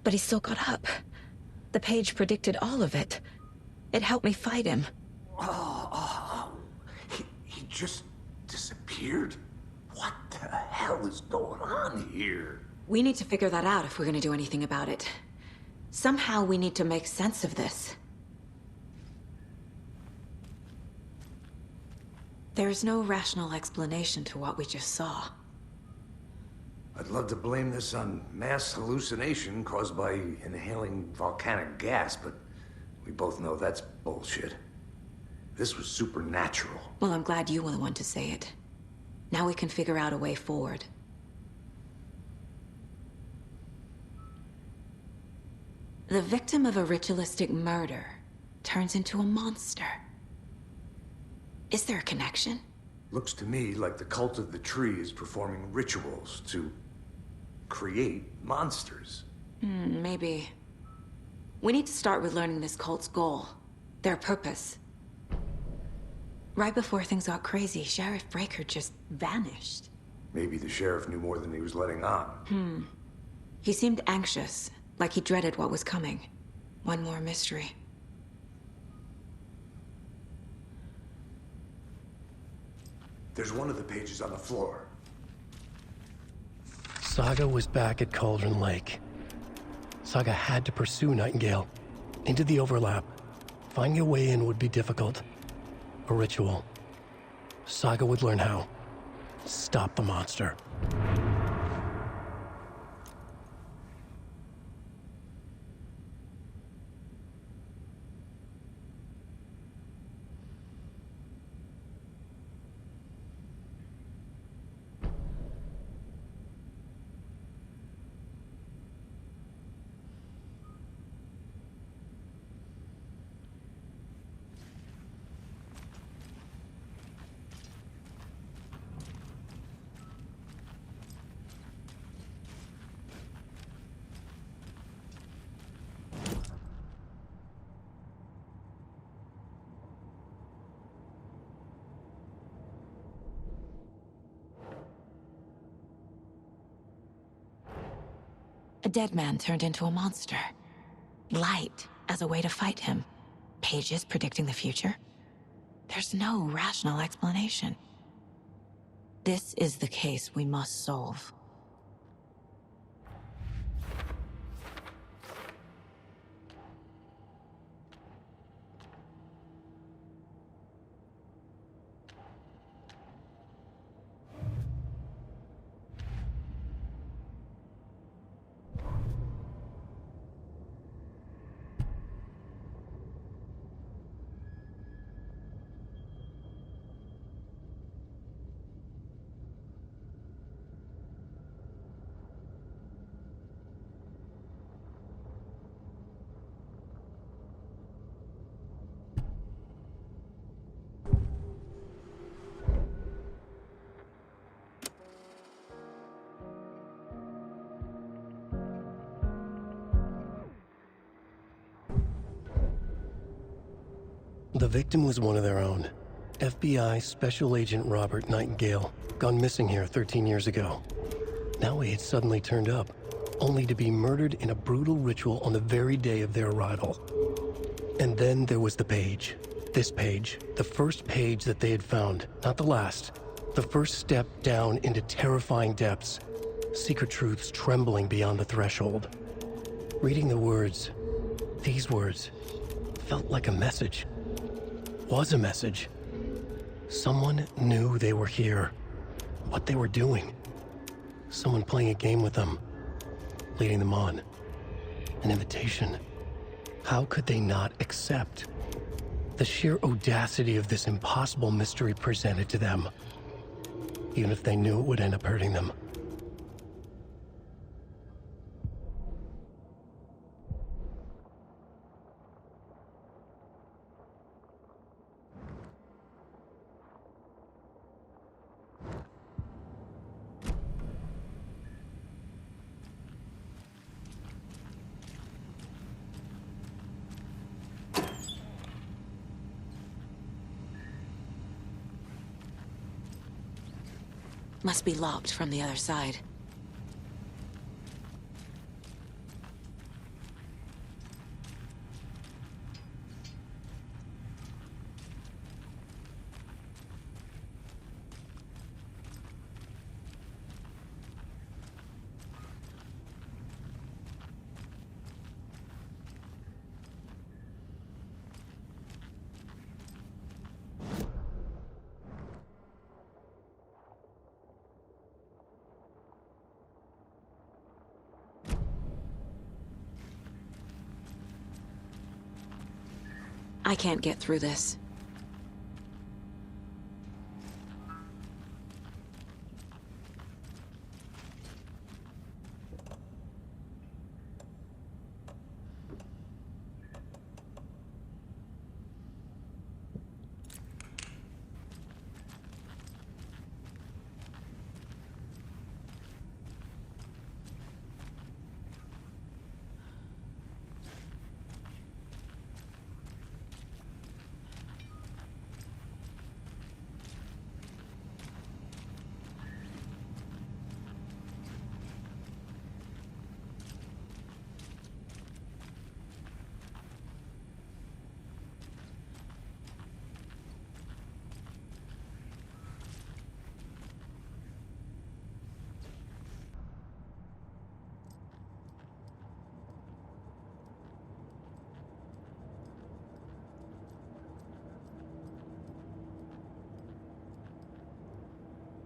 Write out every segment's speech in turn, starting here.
But he still got up. The page predicted all of it. It helped me fight him. He just disappeared? What the hell is going on here? We need to figure that out if we're gonna do anything about it. Somehow we need to make sense of this. There's no rational explanation to what we just saw. I'd love to blame this on mass hallucination caused by inhaling volcanic gas, but we both know that's bullshit. This was supernatural. Well, I'm glad you were the one to say it. Now we can figure out a way forward. The victim of a ritualistic murder turns into a monster. Is there a connection? Looks to me like the cult of the tree is performing rituals to create monsters. Maybe. We need to start with learning this cult's goal, their purpose. Right before things got crazy, Sheriff Breaker just vanished. Maybe the sheriff knew more than he was letting on. He seemed anxious, like he dreaded what was coming. One more mystery. There's one of the pages on the floor. Saga was back at Cauldron Lake. Saga had to pursue Nightingale. Into the overlap. Finding a way in would be difficult. A ritual. Saga would learn how. Stop the monster. A dead man turned into a monster. Light as a way to fight him. Pages predicting the future. There's no rational explanation. This is the case we must solve. The victim was one of their own. FBI Special Agent Robert Nightingale, gone missing here 13 years ago. Now he had suddenly turned up, only to be murdered in a brutal ritual on the very day of their arrival. And then there was the page. This page, the first page that they had found, not the last. The first step down into terrifying depths. Secret truths trembling beyond the threshold. Reading the words, these words, felt like a message. Was a message. Someone knew they were here. What they were doing. Someone playing a game with them. Leading them on. An invitation. How could they not accept? The sheer audacity of this impossible mystery presented to them. Even if they knew it would end up hurting them. Must be locked from the other side. I can't get through this.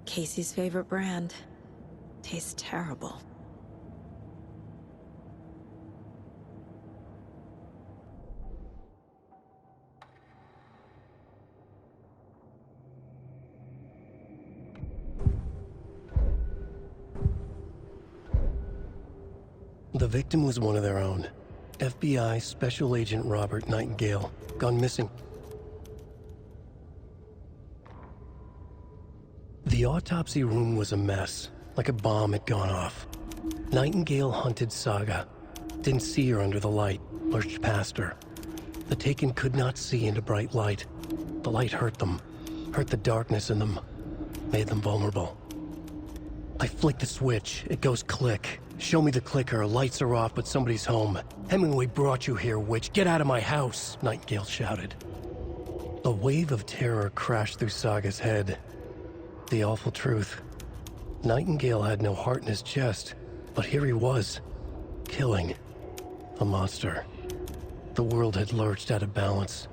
Casey's favorite brand. Tastes terrible. The victim was one of their own. FBI Special Agent Robert Nightingale, gone missing. The autopsy room was a mess, like a bomb had gone off. Nightingale hunted Saga. Didn't see her under the light, lurched past her. The Taken could not see into bright light. The light hurt them, hurt the darkness in them, made them vulnerable. I flick the switch, it goes click. Show me the clicker, lights are off, but somebody's home. Hemingway brought you here, witch. Get out of my house, Nightingale shouted. A wave of terror crashed through Saga's head. The awful truth. Nightingale had no heart in his chest, but here he was, killing a monster. The world had lurched out of balance.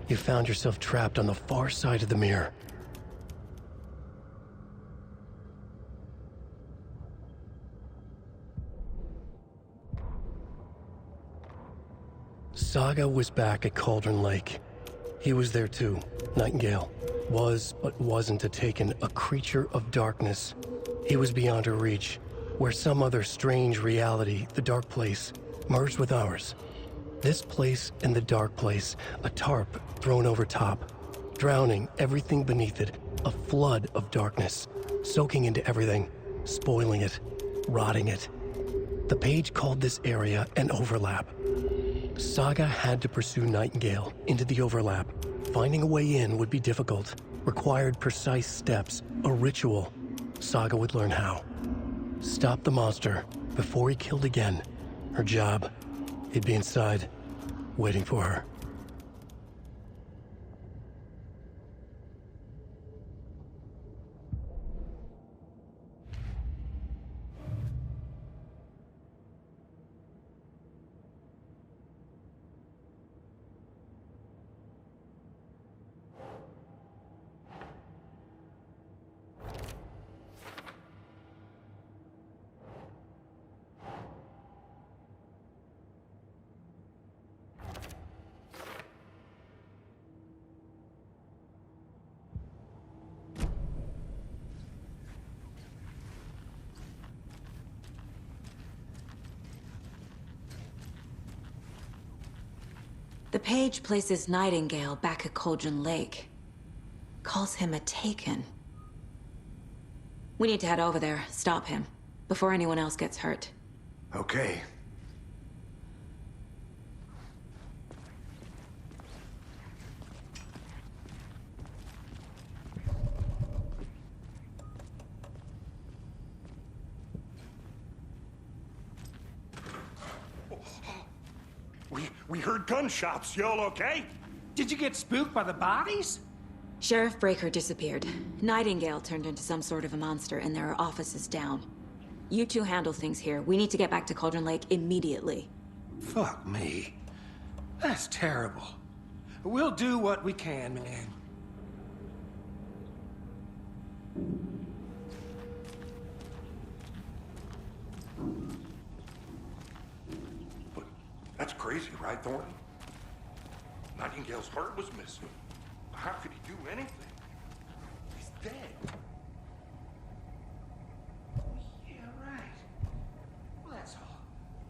You found yourself trapped on the far side of the mirror. Saga was back at Cauldron Lake. He was there too, Nightingale. Was, but wasn't a Taken, a creature of darkness. He was beyond her reach, where some other strange reality, the dark place, merged with ours. This place and the dark place, a tarp thrown over top, drowning everything beneath it, a flood of darkness, soaking into everything, spoiling it, rotting it. The page called this area an overlap. Saga had to pursue Nightingale into the overlap. Finding a way in would be difficult, required precise steps, a ritual. Saga would learn how. Stop the monster before he killed again. Her job. He'd be inside, waiting for her. The page places Nightingale back at Cauldron Lake. Calls him a Taken. We need to head over there, stop him, before anyone else gets hurt. Okay. We heard gunshots. Y'all okay? Did you get spooked by the bodies? Sheriff Breaker disappeared. Nightingale turned into some sort of a monster, and there are offices down. You two handle things here. We need to get back to Cauldron Lake immediately. Fuck me. That's terrible. We'll do what we can, man. That's crazy, right, Thornton? Nightingale's heart was missing. How could he do anything? He's dead. Yeah, right. Well, that's all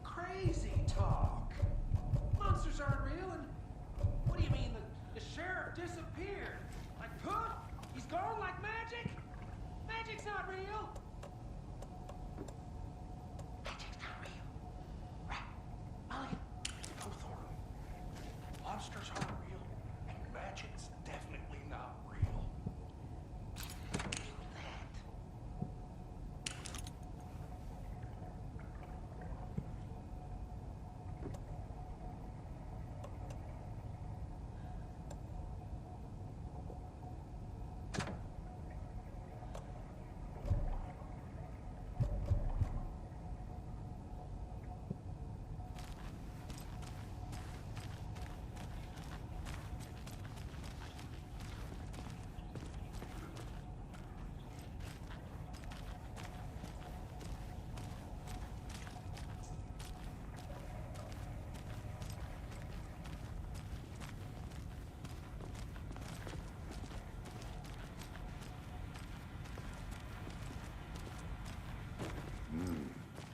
crazy talk. Monsters aren't real, and what do you mean the sheriff disappeared? Like poof? He's gone like magic? Magic's not real. Magic's not real. Right. Mulligan. No, Thornton. Monsters aren't real, and magic's definitely not real.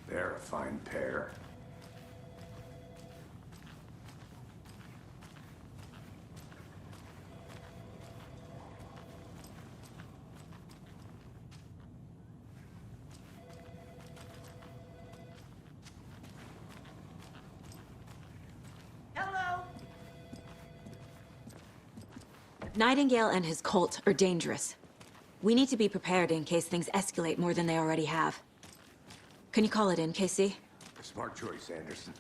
They're a fine pair. Hello. Nightingale and his cult are dangerous. We need to be prepared in case things escalate more than they already have. Can you call it in, KC? Smart choice, Anderson.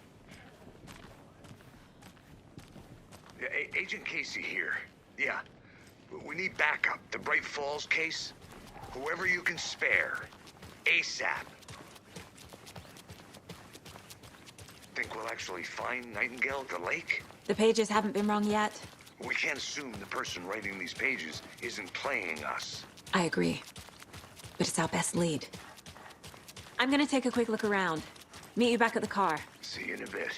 Yeah, Agent Casey here. Yeah. We need backup. The Bright Falls case. Whoever you can spare. ASAP. Think we'll actually find Nightingale at the lake? The pages haven't been wrong yet. We can't assume the person writing these pages isn't playing us. I agree. But it's our best lead. I'm gonna take a quick look around. Meet you back at the car. See you in a bit.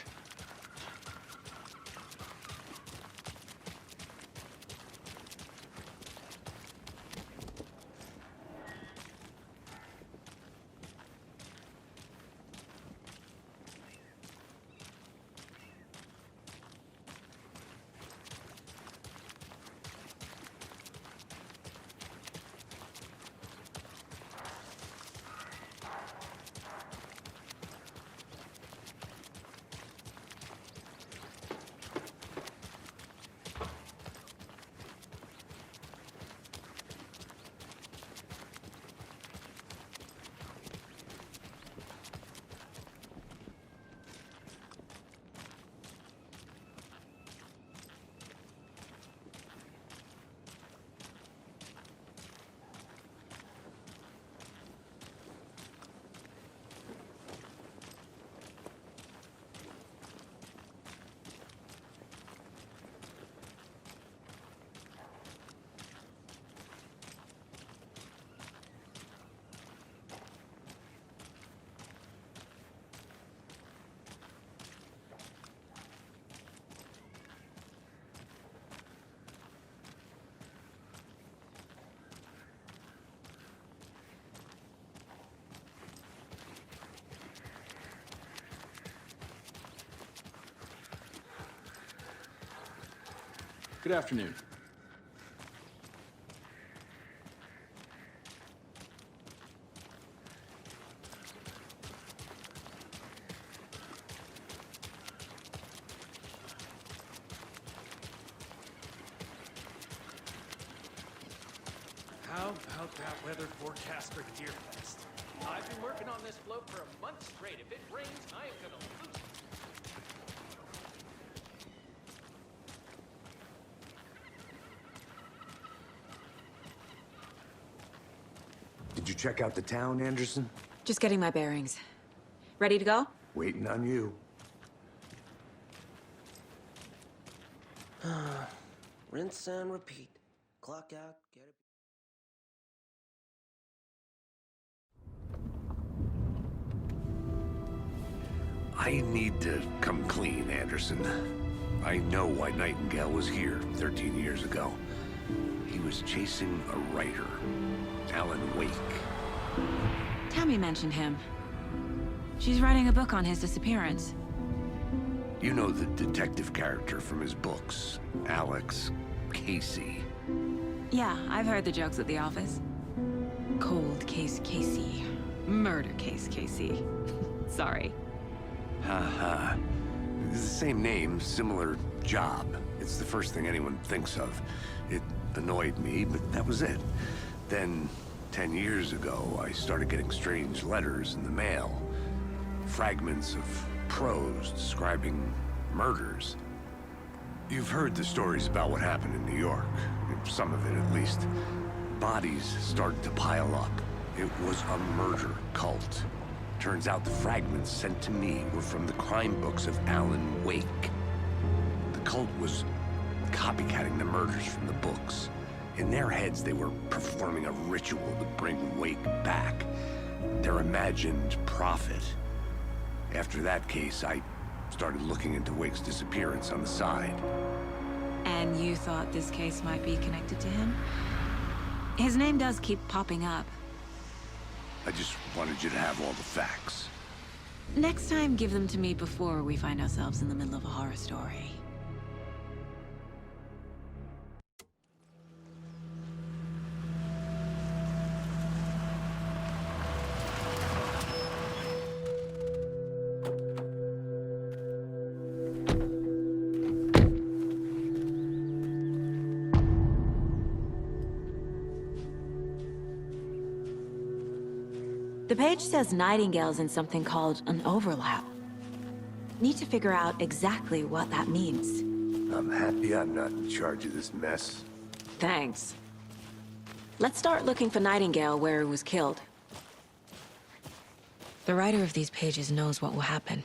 Good afternoon. How about that weather forecast for Deerfest? I've been working on this float for a month straight. If it rains, I am gonna lose it. Did you check out the town, Anderson? Just getting my bearings. Ready to go? Waiting on you. Rinse and repeat. Clock out, get it. I need to come clean, Anderson. I know why Nightingale was here 13 years ago. He was chasing a writer, Alan Wake. Tammy mentioned him. She's writing a book on his disappearance. You know the detective character from his books, Alex Casey. Yeah, I've heard the jokes at the office. Cold case Casey. Murder case Casey. Sorry. Haha. It's the same name, similar job. It's the first thing anyone thinks of. It annoyed me, but that was it. Then, 10 years ago, I started getting strange letters in the mail. Fragments of prose describing murders. You've heard the stories about what happened in New York. Some of it, at least. Bodies started to pile up. It was a murder cult. Turns out the fragments sent to me were from the crime books of Alan Wake. The cult was copycatting the murders from the books. In their heads, they were performing a ritual to bring Wake back. Their imagined prophet. After that case, I started looking into Wake's disappearance on the side. And you thought this case might be connected to him? His name does keep popping up. I just wanted you to have all the facts. Next time, give them to me before we find ourselves in the middle of a horror story. The page says Nightingale's in something called an overlap. Need to figure out exactly what that means. I'm happy I'm not in charge of this mess. Thanks. Let's start looking for Nightingale where he was killed. The writer of these pages knows what will happen.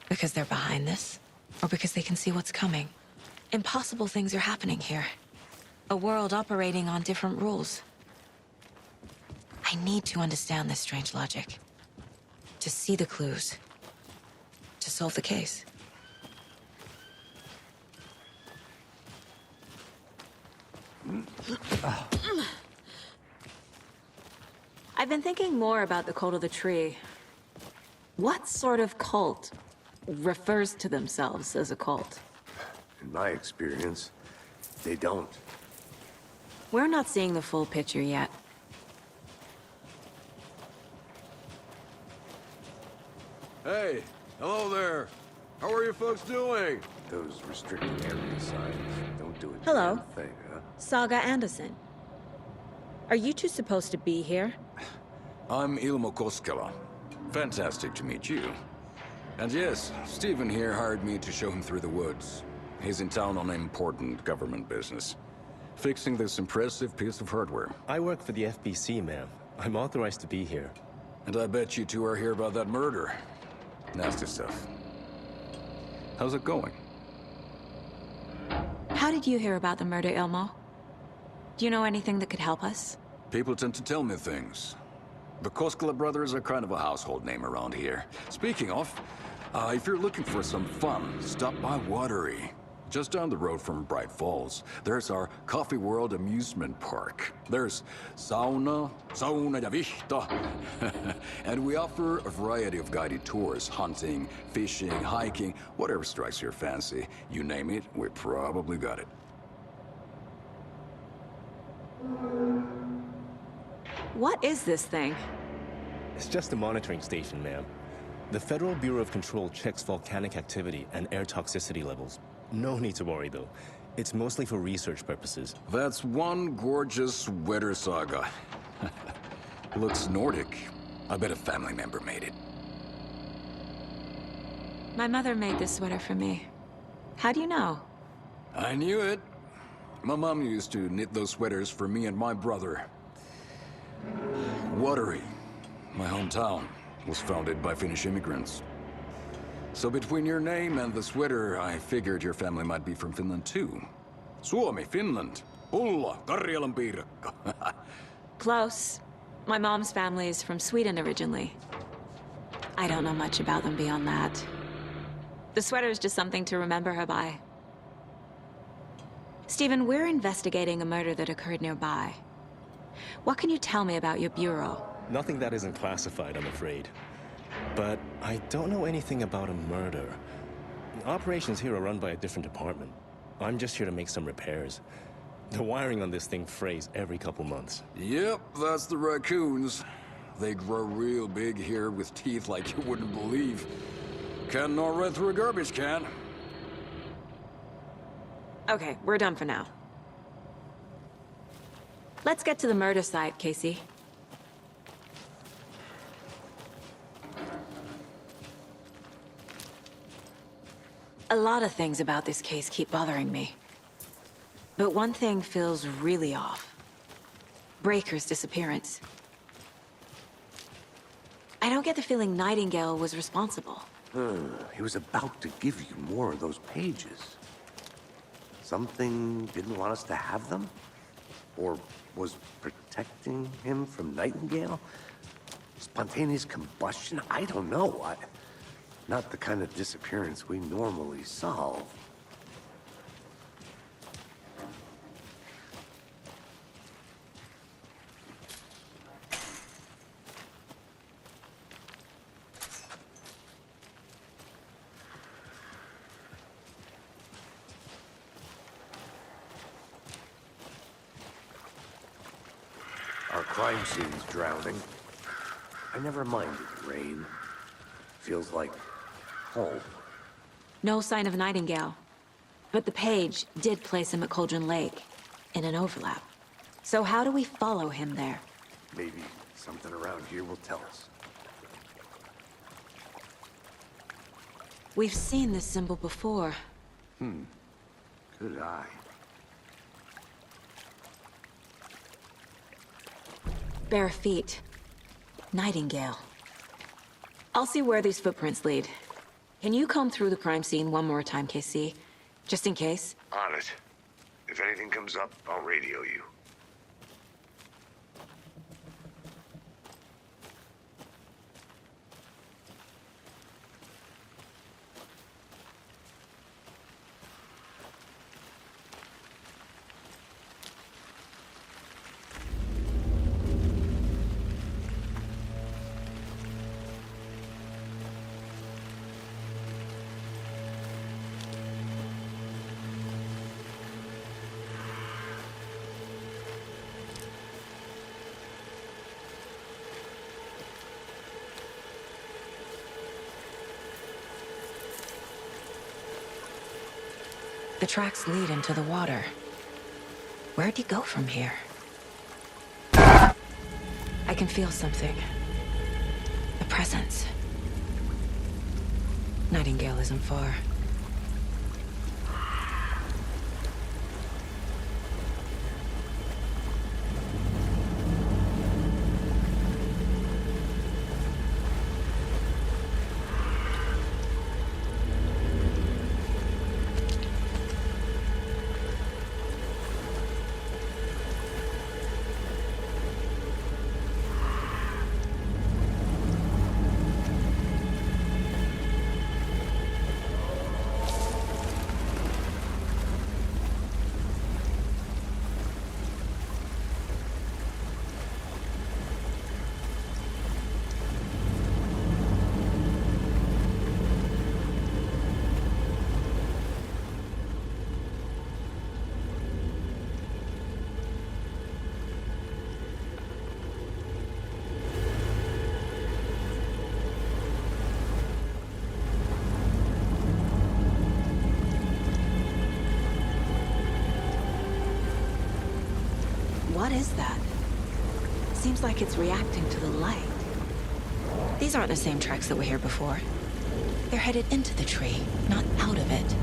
Because they're behind this, or because they can see what's coming. Impossible things are happening here. A world operating on different rules. I need to understand this strange logic. To see the clues. To solve the case. I've been thinking more about the cult of the tree. What sort of cult refers to themselves as a cult? In my experience, they don't. We're not seeing the full picture yet. Hey, hello there. How are you folks doing? Those restricted area signs don't do a Hello. damn thing, huh? Saga Anderson. Are you two supposed to be here? I'm Ilmo Koskela. Fantastic to meet you. And yes, Stephen here hired me to show him through the woods. He's in town on important government business. Fixing this impressive piece of hardware. I work for the FBC, ma'am. I'm authorized to be here. And I bet you two are here about that murder. Nasty stuff. How's it going? How did you hear about the murder, Ilmo? Do you know anything that could help us? People tend to tell me things. The Koskela brothers are kind of a household name around here. Speaking of, if you're looking for some fun, stop by Watery. Just down the road from Bright Falls, there's our Coffee World amusement park. There's sauna ja vihta. And we offer a variety of guided tours, hunting, fishing, hiking, whatever strikes your fancy. You name it, we probably got it. What is this thing? It's just a monitoring station, ma'am. The Federal Bureau of Control checks volcanic activity and air toxicity levels. No need to worry, though. It's mostly for research purposes. That's one gorgeous sweater, Saga. Looks Nordic. I bet a family member made it. My mother made this sweater for me. How do you know? I knew it. My mom used to knit those sweaters for me and my brother. Watery, my hometown, was founded by Finnish immigrants. So between your name and the sweater, I figured your family might be from Finland too. Suomi, Finland. Pulla, Karjalan piirakka. Close. My mom's family is from Sweden originally. I don't know much about them beyond that. The sweater is just something to remember her by. Stephen, we're investigating a murder that occurred nearby. What can you tell me about your bureau? Nothing that isn't classified, I'm afraid. But I don't know anything about a murder. Operations here are run by a different department. I'm just here to make some repairs. The wiring on this thing frays every couple months. Yep, that's the raccoons. They grow real big here with teeth like you wouldn't believe. Can't gnaw right through a garbage can. Okay, we're done for now. Let's get to the murder site, Casey. A lot of things about this case keep bothering me. But one thing feels really off. Breaker's disappearance. I don't get the feeling Nightingale was responsible. He was about to give you more of those pages. Something didn't want us to have them? Or was protecting him from Nightingale? Spontaneous combustion? I don't know. Not the kind of disappearance we normally solve. Our crime scene's drowning. I never minded rain. Feels like home. No sign of Nightingale. But the page did place him at Cauldron Lake, in an overlap. So how do we follow him there? Maybe something around here will tell us. We've seen this symbol before. Good eye. Bare feet. Nightingale. I'll see where these footprints lead. Can you comb through the crime scene one more time, KC? Just in case? On it. If anything comes up, I'll radio you. The tracks lead into the water. Where'd he go from here? I can feel something. A presence. Nightingale isn't far. What is that? Seems like it's reacting to the light. These aren't the same tracks that were here before. They're headed into the tree, not out of it.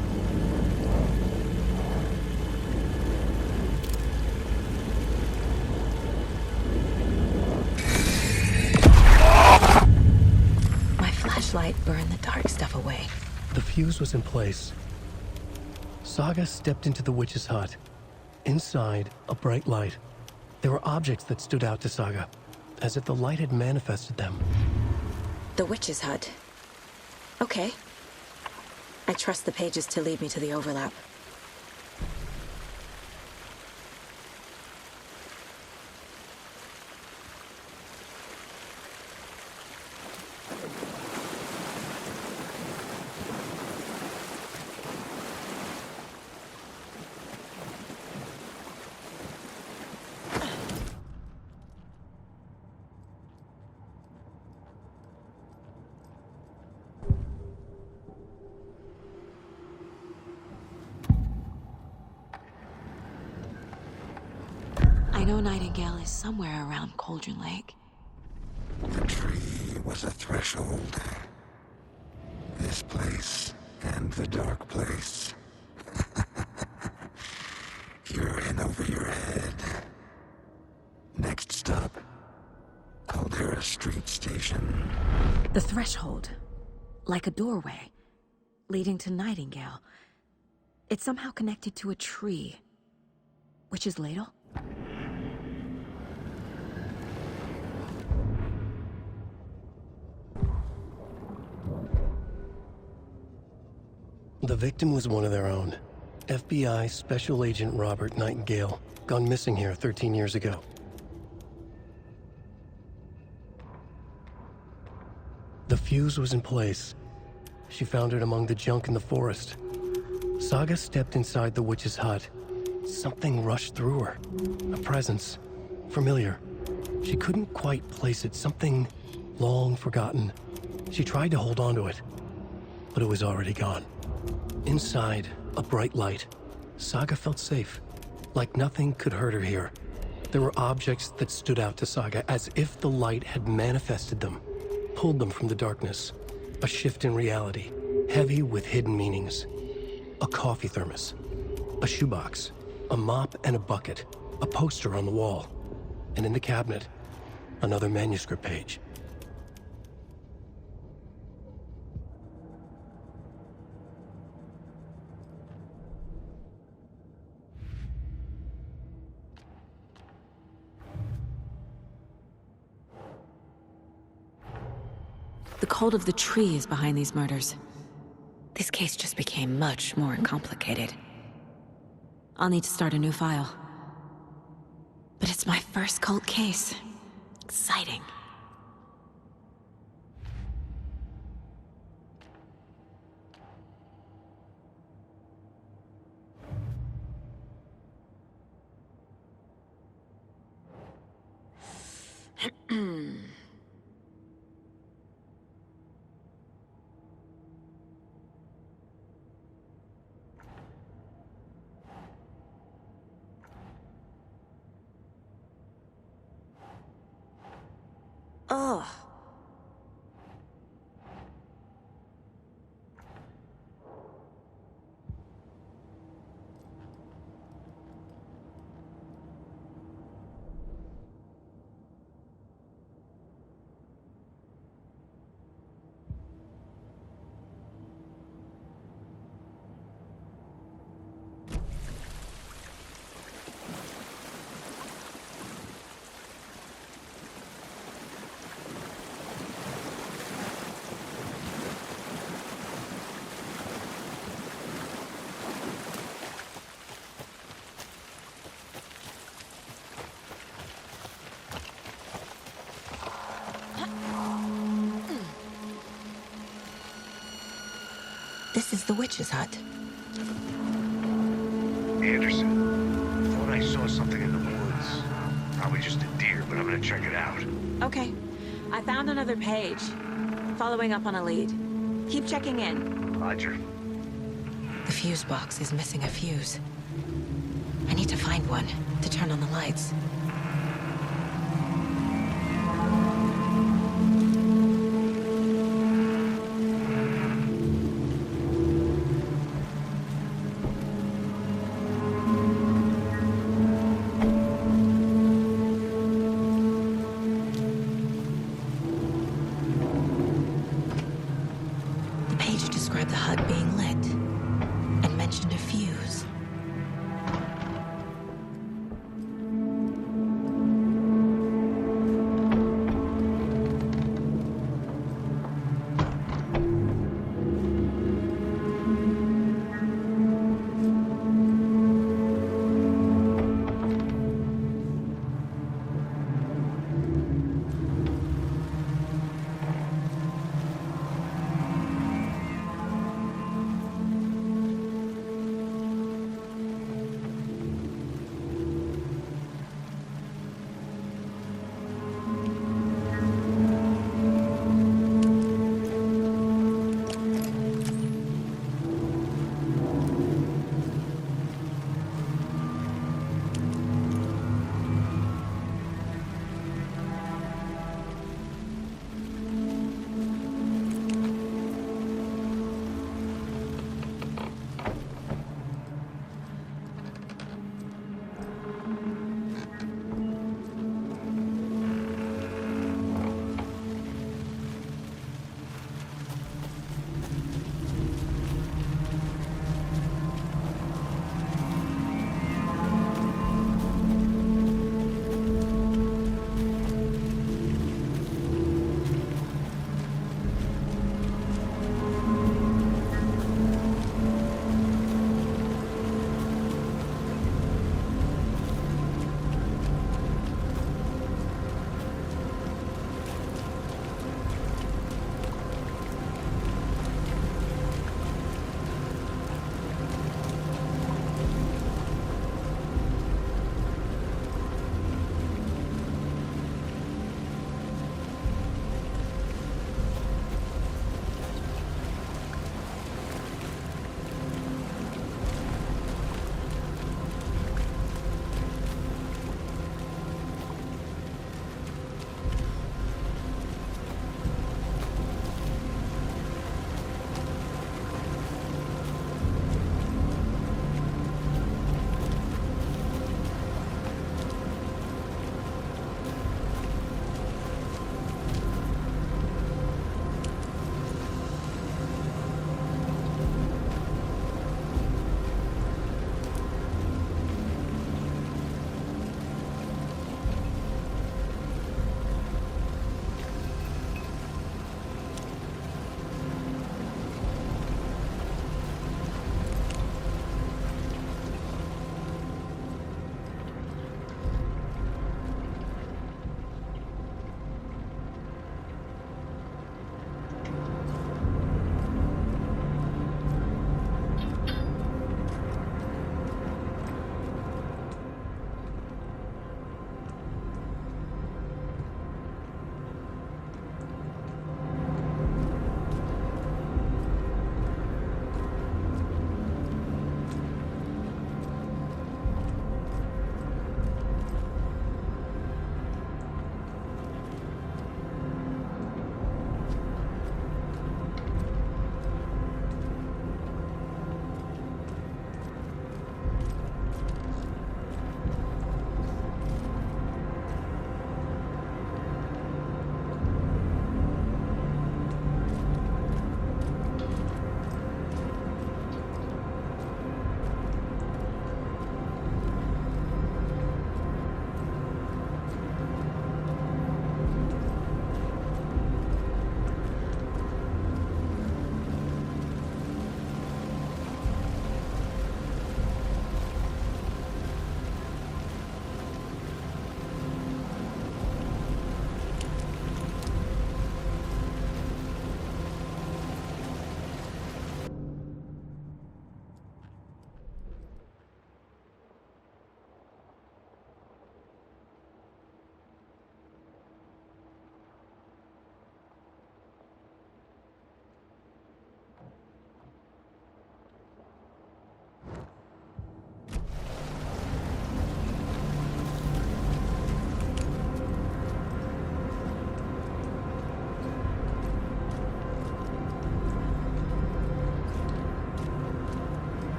My flashlight burned the dark stuff away. The fuse was in place. Saga stepped into the witch's hut. Inside, a bright light. There were objects that stood out to Saga, as if the light had manifested them. The witch's hut. Okay. I trust the pages to lead me to the overlap. know Nightingale is somewhere around Cauldron Lake. The tree was a threshold. This place and the dark place. You're in over your head. Next stop, Caldera Street Station. The threshold. Like a doorway. Leading to Nightingale. It's somehow connected to a tree. Witch's Ladle? The victim was one of their own. FBI Special Agent Robert Nightingale, gone missing here 13 years ago. The fuse was in place. She found it among the junk in the forest. Saga stepped inside the witch's hut. Something rushed through her. A presence. Familiar. She couldn't quite place it. Something long forgotten. She tried to hold on to it, but it was already gone. Inside, a bright light. Saga felt safe. Like nothing could hurt her here. There were objects that stood out to Saga, as if the light had manifested them, pulled them from the darkness. A shift in reality, heavy with hidden meanings. A coffee thermos, a shoebox, a mop and a bucket, a poster on the wall, and in the cabinet, another manuscript page. The cult of the tree is behind these murders. This case just became much more complicated. I'll need to start a new file. But it's my first cult case. Exciting. Ugh. This is the witch's hut. Anderson, thought I saw something in the woods. Probably just a deer, but I'm gonna check it out. Okay. I found another page. Following up on a lead. Keep checking in. Roger. The fuse box is missing a fuse. I need to find one to turn on the lights. Described the hut being lit, and mentioned a fuse.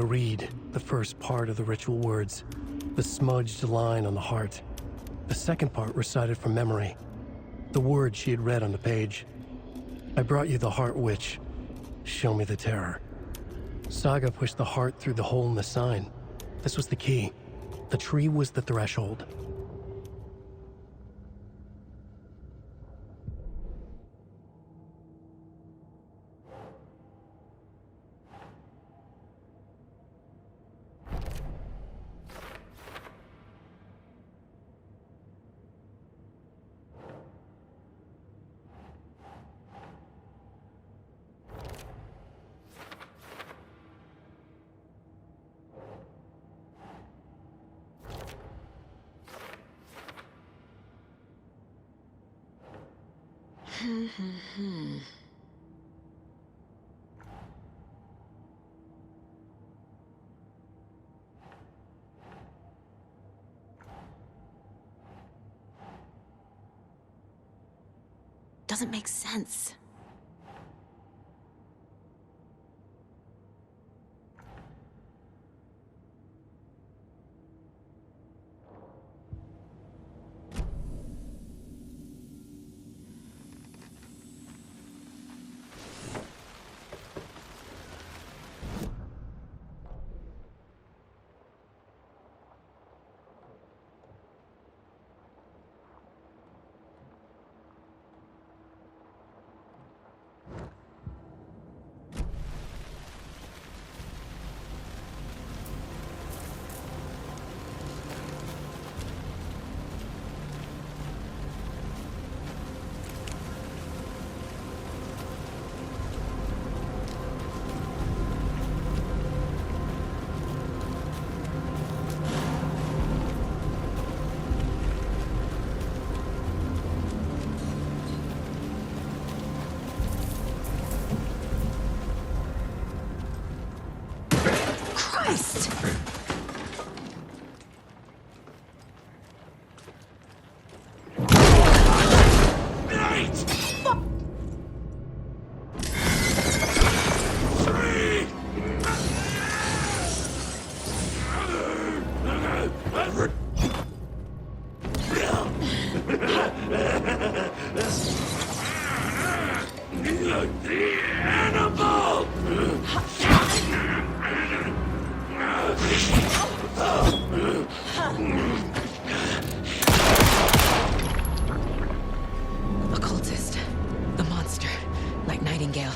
to read the first part of the ritual words, the smudged line on the heart. The second part recited from memory, the words she had read on the page. I brought you the heart witch. Show me the terror. Saga pushed the heart through the hole in the sign. This was the key. The tree was the threshold. Doesn't make sense. Christ! Occultist. The monster. Like Nightingale.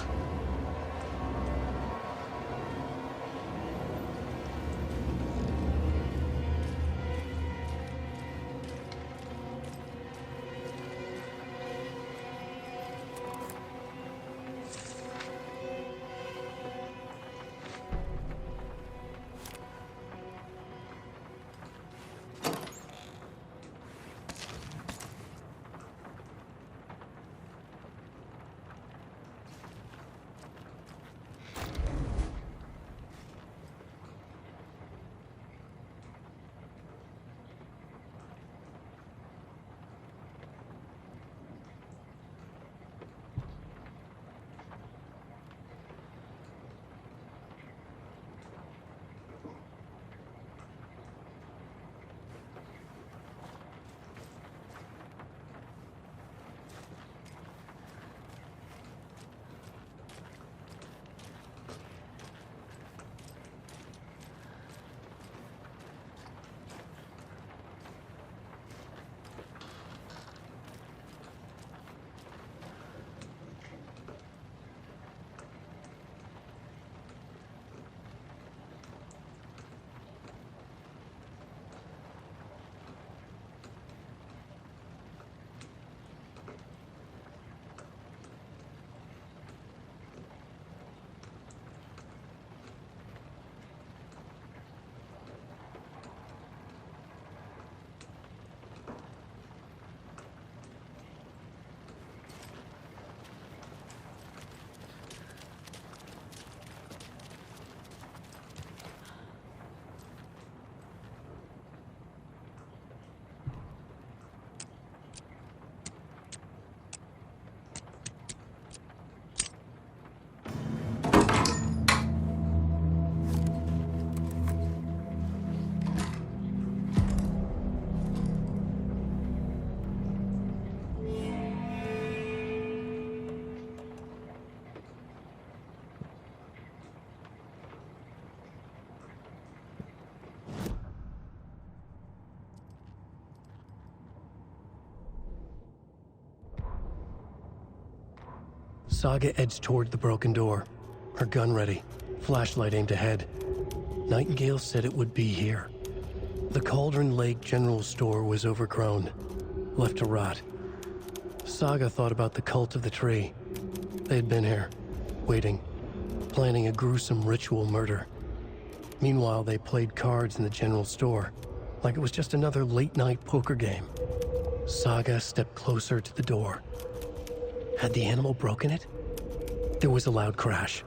Saga edged toward the broken door, her gun ready, flashlight aimed ahead. Nightingale said it would be here. The Cauldron Lake General Store was overgrown, left to rot. Saga thought about the cult of the tree. They had been here, waiting, planning a gruesome ritual murder. Meanwhile, they played cards in the general store, like it was just another late-night poker game. Saga stepped closer to the door. Had the animal broken it? There was a loud crash.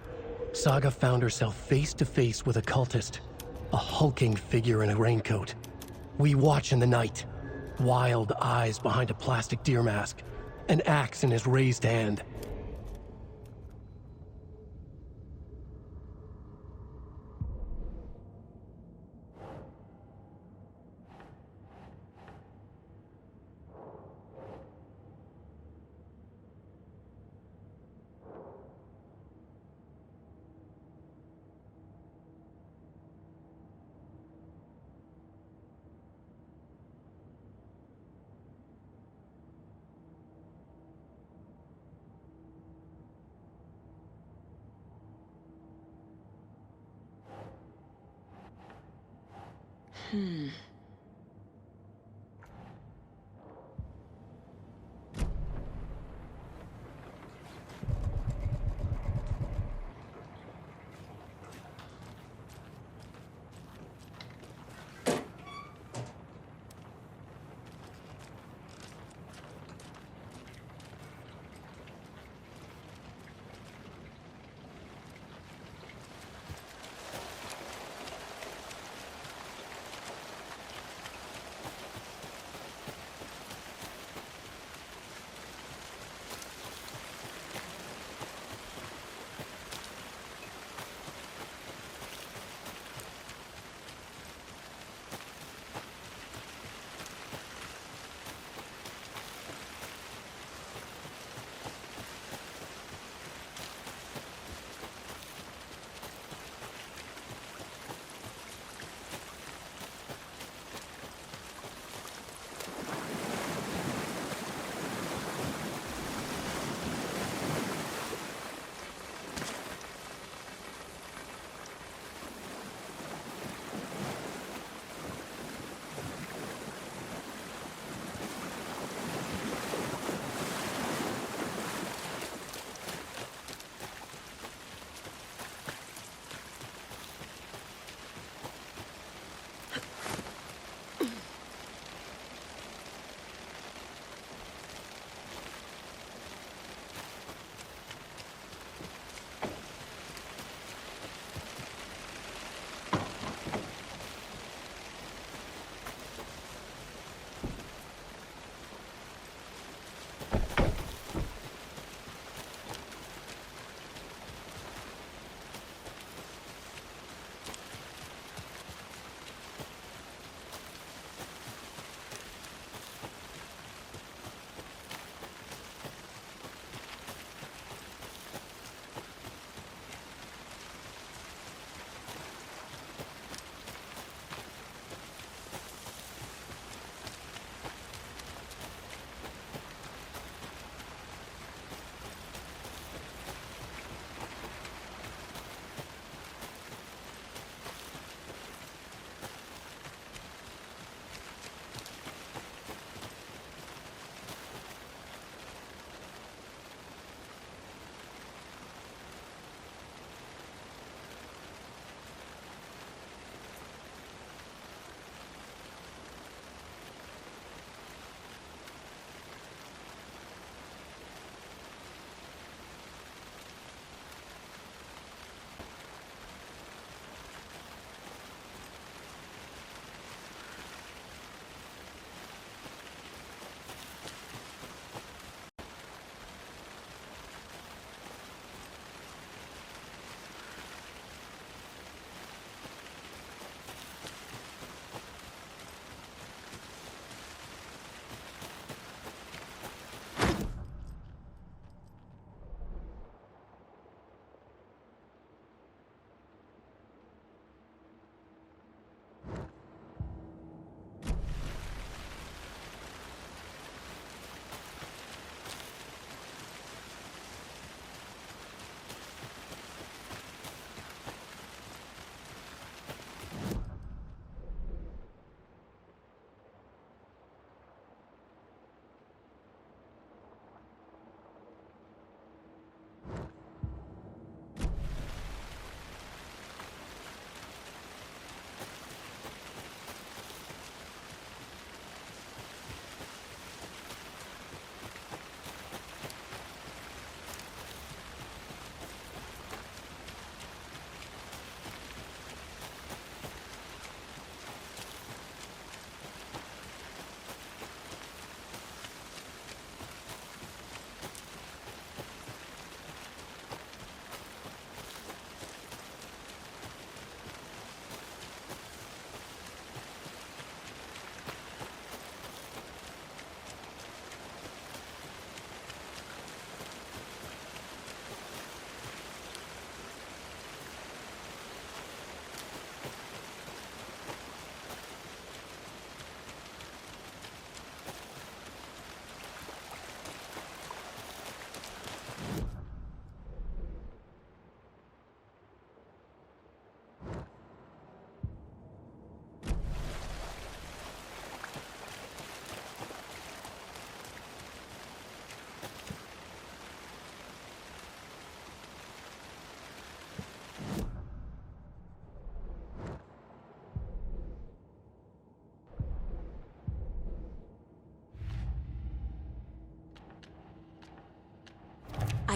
Saga found herself face to face with a cultist, a hulking figure in a raincoat. We watch in the night, wild eyes behind a plastic deer mask, an axe in his raised hand.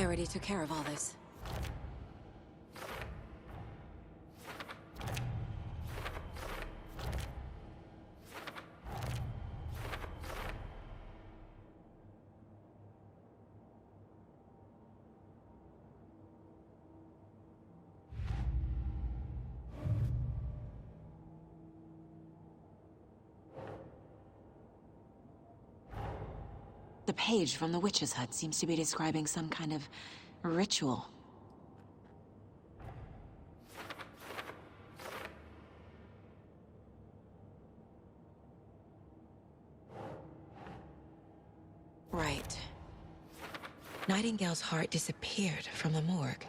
I already took care of all this. The page from the witch's hut seems to be describing some kind of ritual. Right. Nightingale's heart disappeared from the morgue.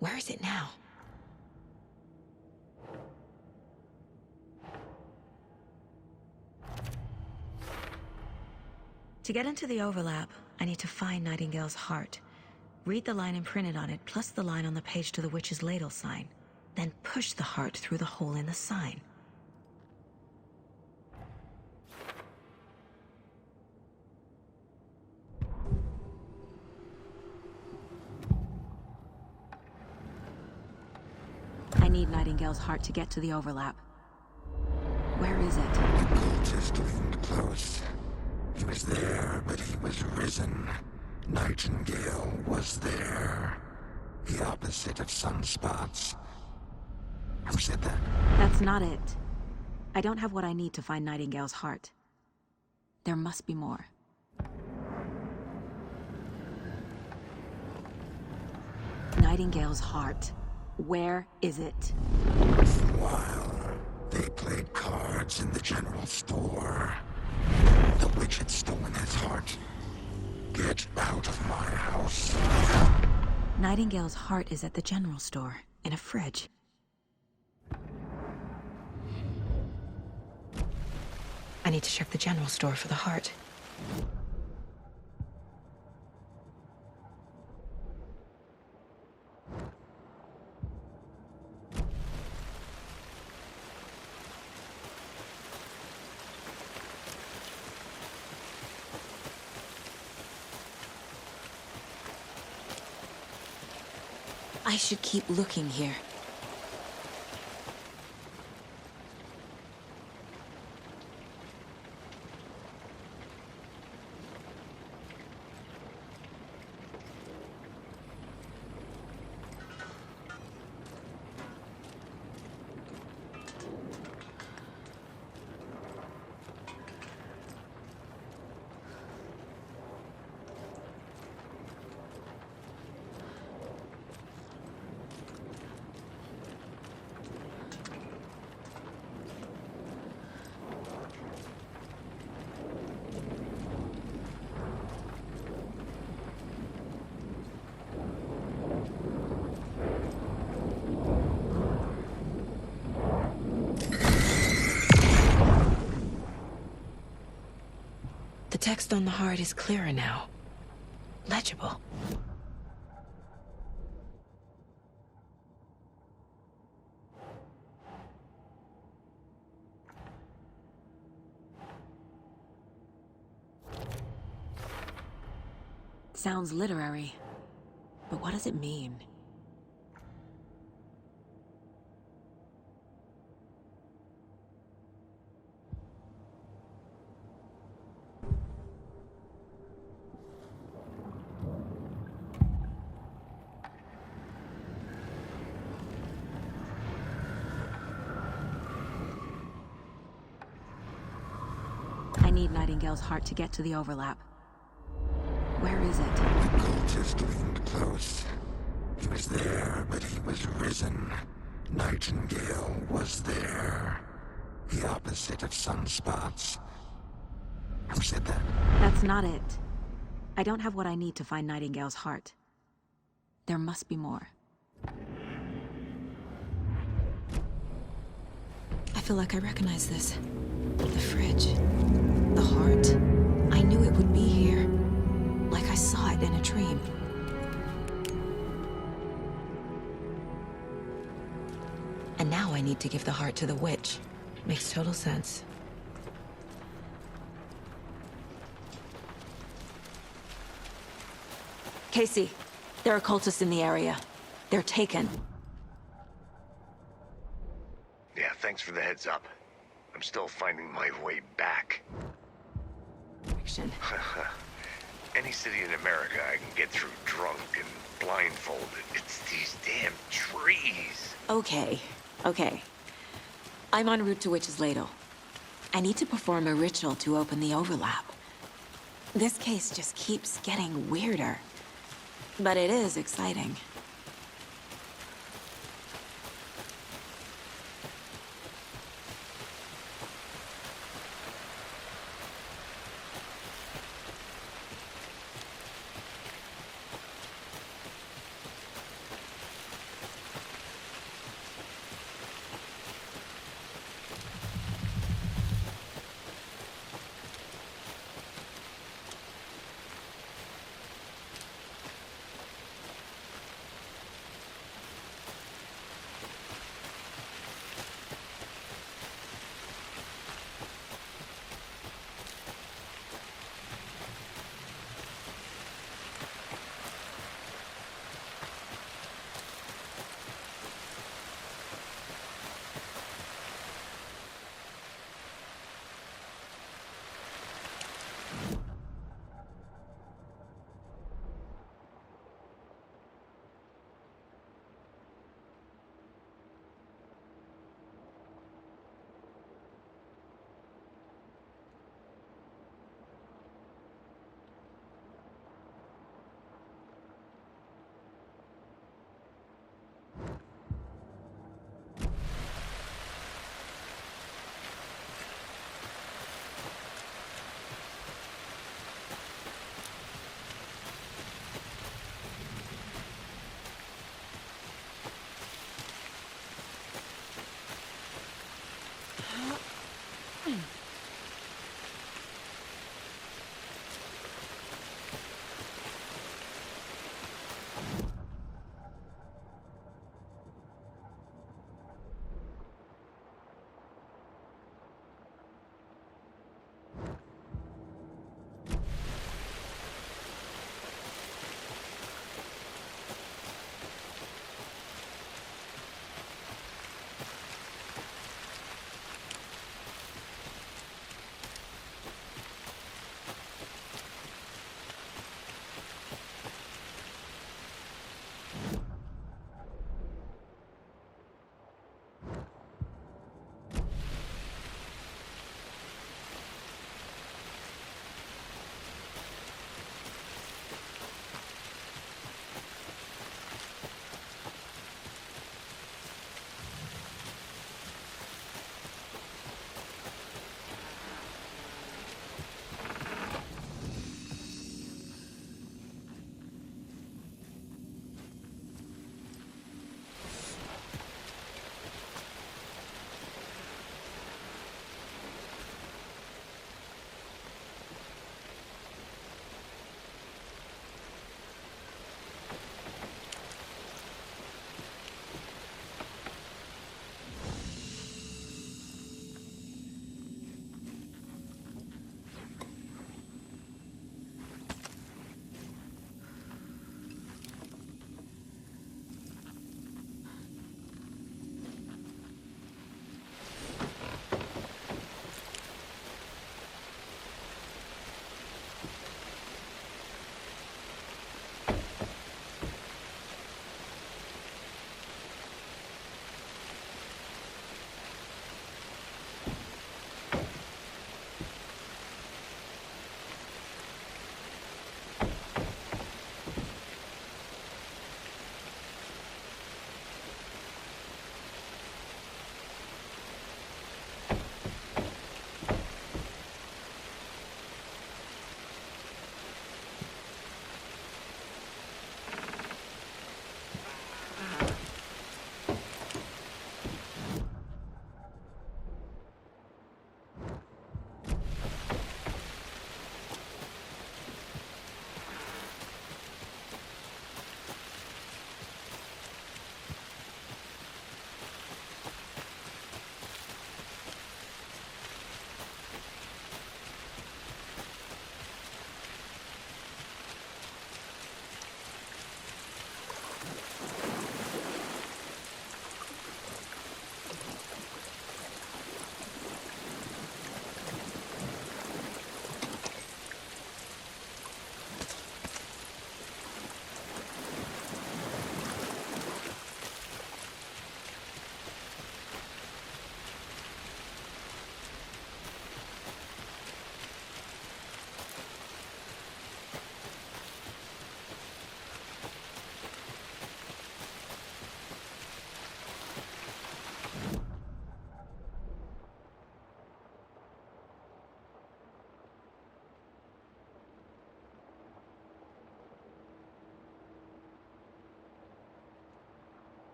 Where is it now? To get into the overlap, I need to find Nightingale's heart. Read the line imprinted on it, plus the line on the page to the witch's ladle sign. Then push the heart through the hole in the sign. I need Nightingale's heart to get to the overlap. Where is it? Just leaned close. He was there, but he was risen. Nightingale was there. The opposite of sunspots. Who said that? That's not it. I don't have what I need to find Nightingale's heart. There must be more. Nightingale's heart. Where is it? While they played cards in the general store, the witch had stolen his heart. Get out of my house. Nightingale's heart is at the general store, in a fridge. I need to check the general store for the heart. I should keep looking here. The text on the heart is clearer now. Legible. Sounds literary, but what does it mean? I need Nightingale's heart to get to the overlap. Where is it? Just leaned close. He was there, but he was risen. Nightingale was there. The opposite of sunspots. Who said that? That's not it. I don't have what I need to find Nightingale's heart. There must be more. I feel like I recognize this. The fridge. The heart. I knew it would be here. Like I saw it in a dream. And now I need to give the heart to the witch. Makes total sense. Casey, there are cultists in the area. They're taken. Yeah, thanks for the heads up. I'm still finding my way back. Action. Any city in America I can get through drunk and blindfolded. It's these damn trees. Okay, okay. I'm en route to Witch's Ladle. I need to perform a ritual to open the overlap. This case just keeps getting weirder. But it is exciting.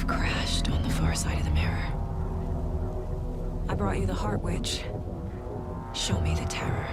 Crashed on the far side of the mirror. I brought you the Heart Witch. Show me the terror.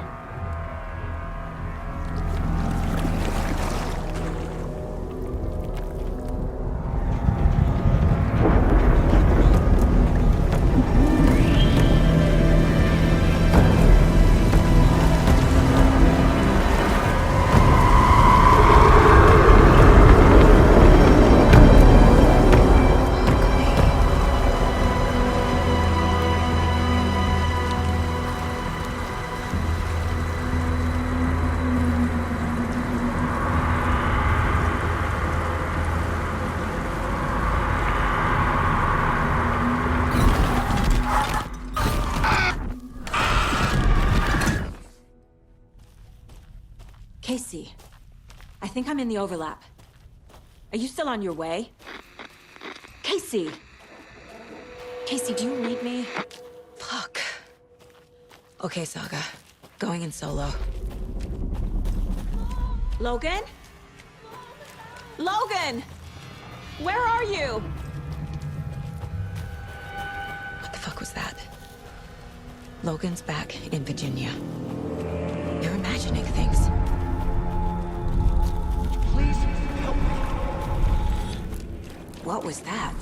Casey, I think I'm in the overlap. Are you still on your way? Casey! Casey, do you read me? Fuck. Okay, Saga. Going in solo. Logan? Logan! Where are you? What the fuck was that? Logan's back in Virginia. You're imagining things. Please help me. What was that?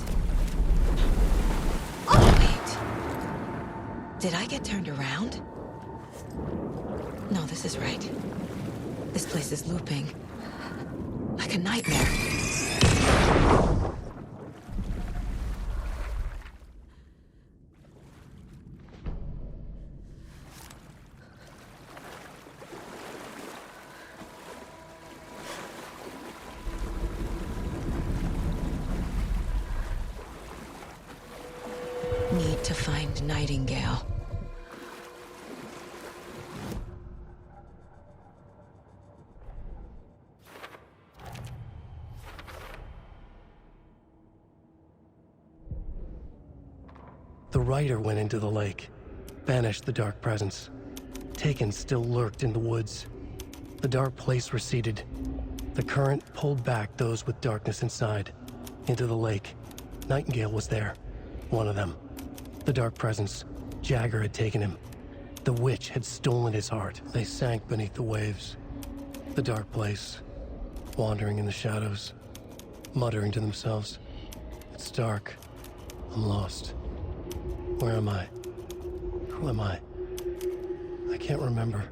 Oh, wait. Did I get turned around? No, this is right. This place is looping. Like a nightmare. Need to find Nightingale. The rider went into the lake, banished the dark presence. Taken still lurked in the woods. The dark place receded. The current pulled back those with darkness inside, into the lake. Nightingale was there, one of them. The dark presence, Jagger had taken him. The witch had stolen his heart. They sank beneath the waves. The dark place, wandering in the shadows, muttering to themselves. It's dark. I'm lost. Where am I? Who am I? I can't remember.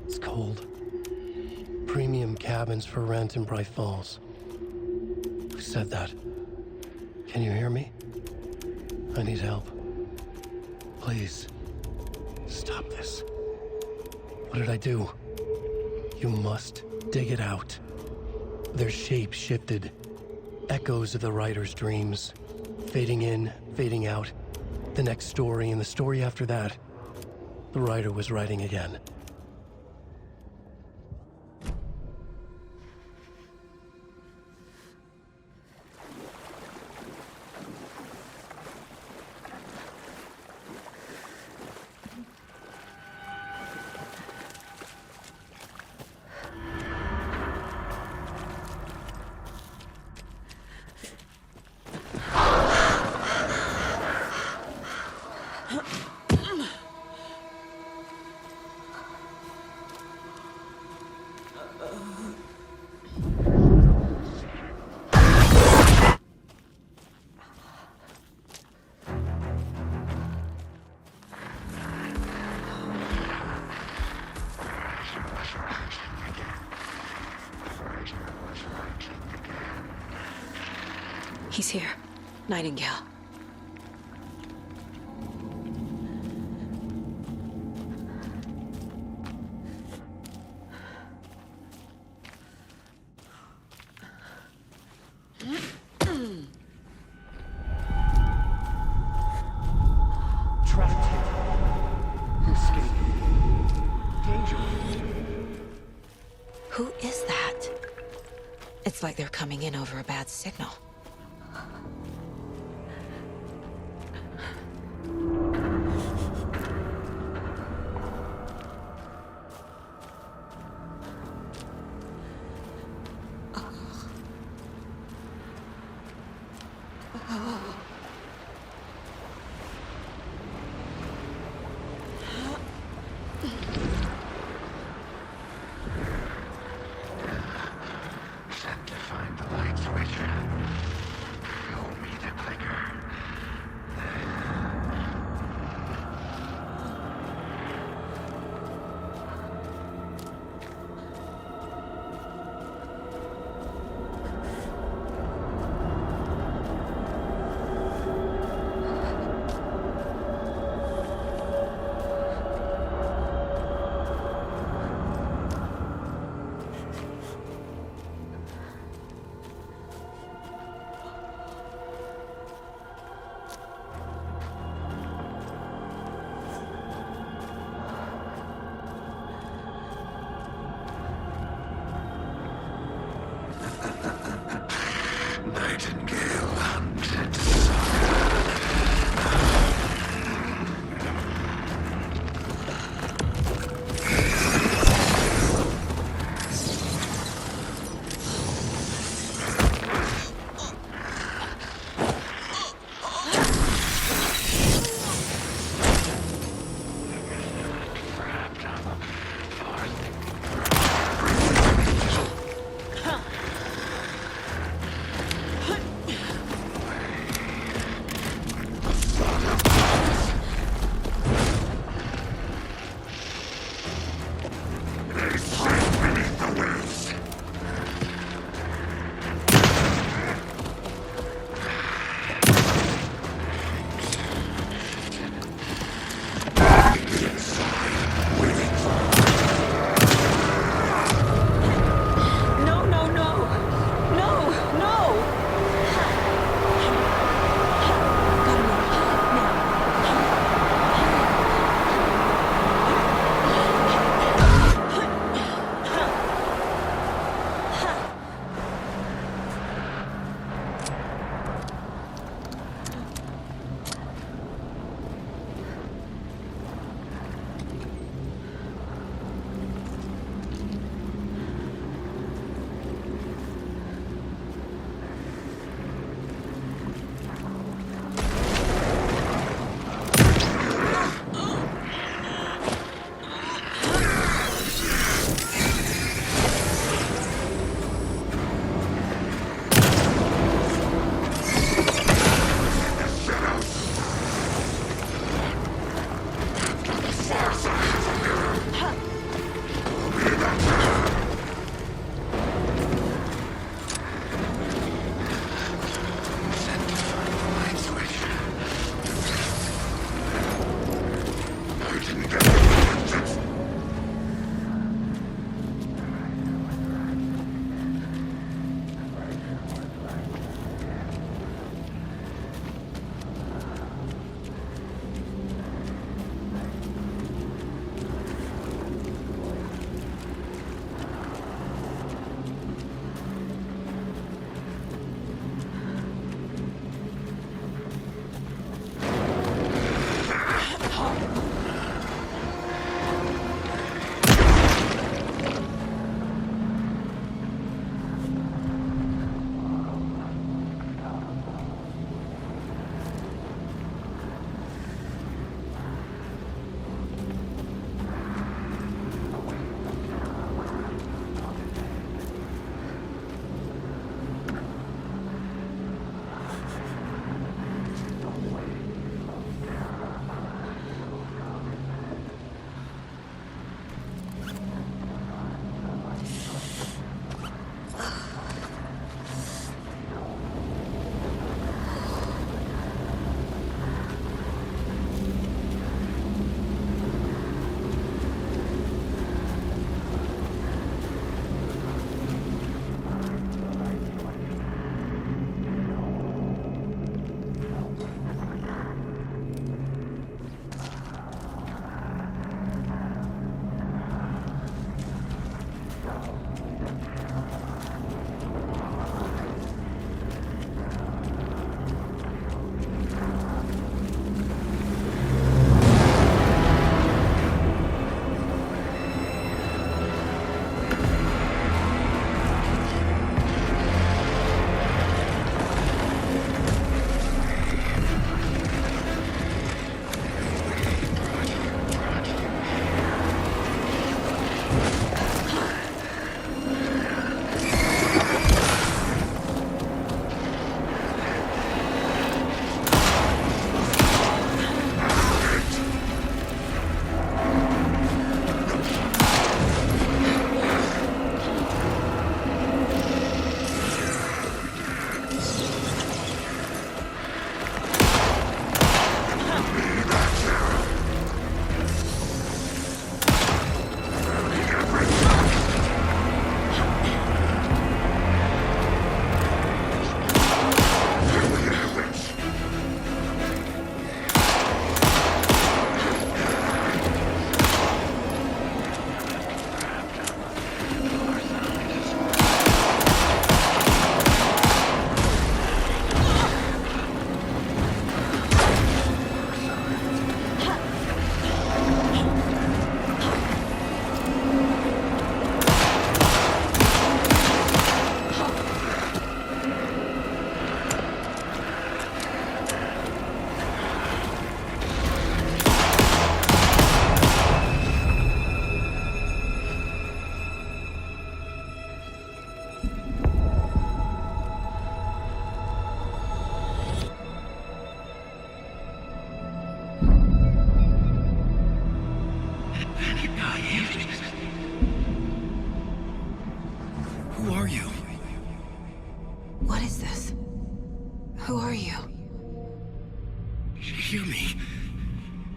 It's cold. Premium cabins for rent in Bright Falls. Who said that? Can you hear me? I need help. Please. Stop this. What did I do? You must dig it out. Their shape shifted. Echoes of the writer's dreams. Fading in, fading out. The next story and the story after that. The writer was writing again. He's here. Nightingale. Trapped here. Escape. Danger. Who is that? It's like they're coming in over a bad signal. Set to find the light switch. Show me the clicker. Nightingale hunted Saga. Trapped on the far No, no, no! No, no! Gotta move. Now.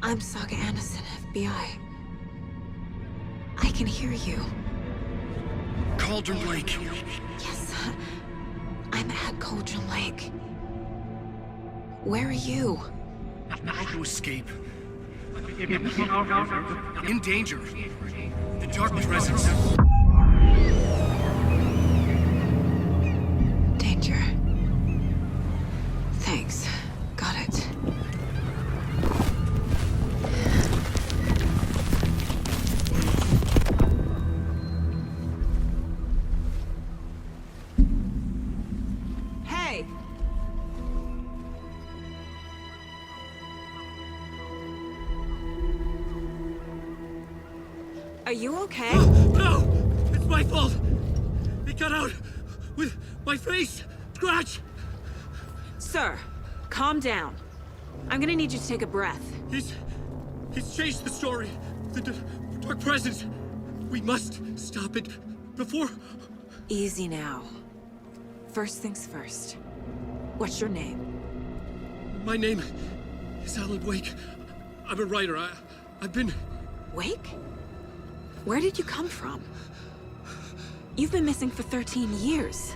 I'm Saga Anderson, FBI. I can hear you. Cauldron Lake. Yes, I'm at Cauldron Lake. Where are you? How to escape. In danger. The dark presence. Danger. Thanks. Got it. Hey! Are you okay? No! It's my fault! It got out with my face! Scratch! Sir, calm down. I'm gonna need you to take a breath. He's changed the story. The dark presence. We must stop it before... Easy now. First things first. What's your name? My name is Alan Wake. I'm a writer. I've been... Wake? Where did you come from? You've been missing for 13 years.